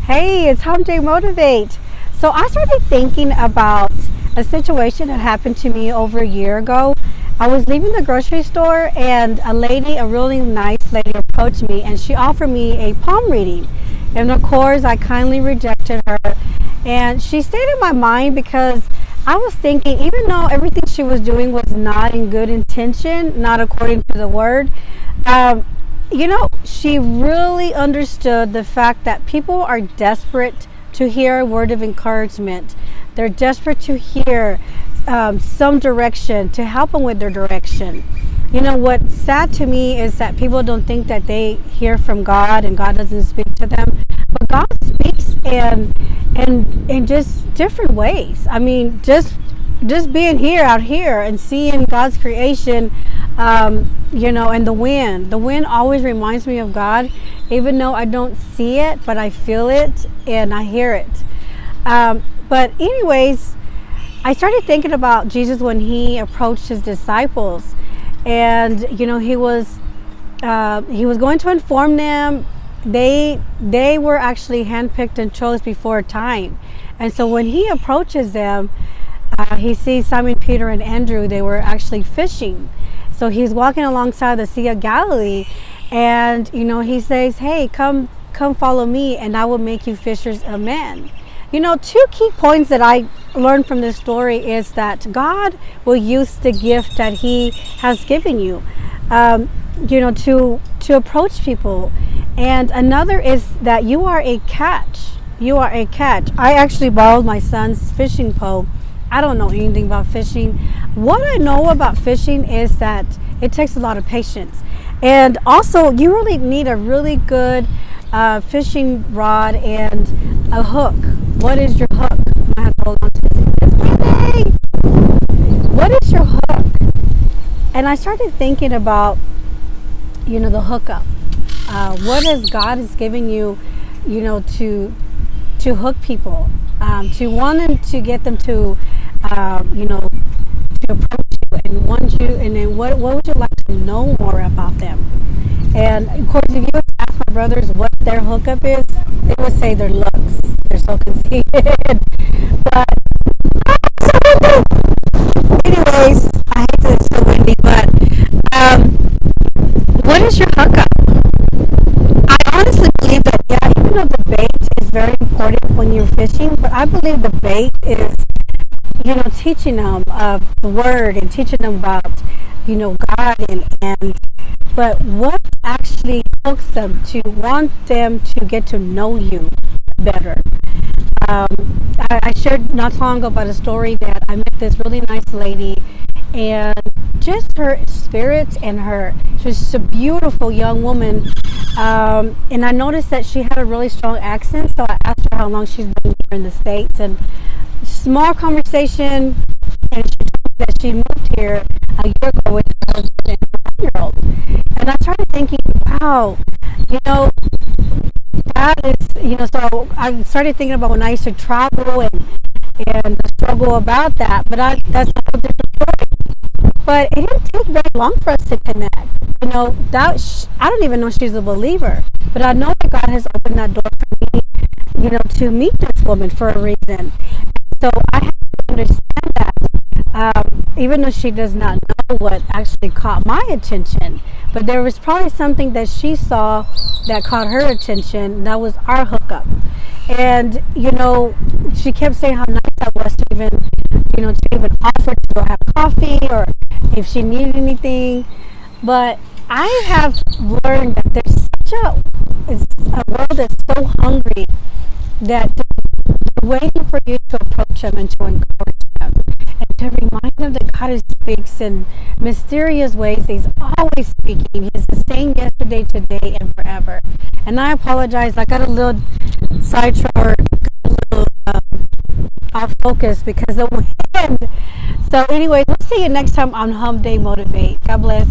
Hey, it's Hump Day Motivate. So I started thinking about a situation that happened to me over a year ago. I was leaving the grocery store and a really nice lady approached me and she offered me a palm reading. And of course, I kindly rejected her. And she stayed in my mind because I was thinking, even though everything she was doing was not in good intention, not according to the word, um, she really understood the fact that people are desperate to hear a word of encouragement. They're desperate to hear some direction to help them with their direction. What's sad to me is that people don't think that they hear from God and God doesn't speak to them. But God speaks in just different ways. I mean, just being out here and seeing God's creation, and the wind. The wind always reminds me of God, even though I don't see it, but I feel it and I hear it. But anyways, I started thinking about Jesus when he approached his disciples, and he was going to inform them. They were actually handpicked and chose before time, and so when he approaches them, he sees Simon Peter and Andrew. They were actually fishing. So he's walking alongside the Sea of Galilee, and he says, "Hey, come follow me, and I will make you fishers of men." Two key points that I learned from this story is that God will use the gift that He has given you, to approach people. And another is that you are a catch. You are a catch. I actually borrowed my son's fishing pole. I don't know anything about fishing. What I know about fishing is that it takes a lot of patience. And also, you really need a really good fishing rod and a hook. What is your hook? I have to hold on to this. What is your hook? And I started thinking about, the hookup. What is God has given you, to hook people, to want them to get them to approach you and want you, and then what would you like to know more about them? And of course, if you ask my brothers what their hookup is, they would say their looks. They're so conceited. But anyways, I hate that it's so windy, but what is your hookup? I honestly believe that, yeah, even though the bait is very important when you're fishing, but I believe the bait is, teaching them of the word and teaching them about, God but what actually hooks them to want them to get to know you better. I shared not so long ago about a story that I met this really nice lady, and just her spirit and she was a beautiful young woman, and I noticed that she had a really strong accent, so I asked her how long she's been here in the States, and small conversation, and she told me that she moved here a year ago with her husband and a 1-year-old. And I started thinking, wow, that is, so I started thinking about when I used to travel and the struggle about that, but that's a whole different story. But it didn't take very long for us to connect. I don't even know she's a believer, but I know that God has opened that door for me, to meet this woman for a reason. So I have to understand that, even though she does not know what actually caught my attention, but there was probably something that she saw that caught her attention. That was our hookup. And, she kept saying how nice I was to even offer to go have coffee or if she needed anything. But I have learned that there's a world that's so hungry that they're waiting for you to approach them and to encourage them and to remind them that God speaks in mysterious ways. He's always speaking. He's the same yesterday, today, and forever. And I apologize. I got a little sidetracked, a little off focus because of the wind. So anyway, we'll see you next time on Hump Day Motivate. God bless.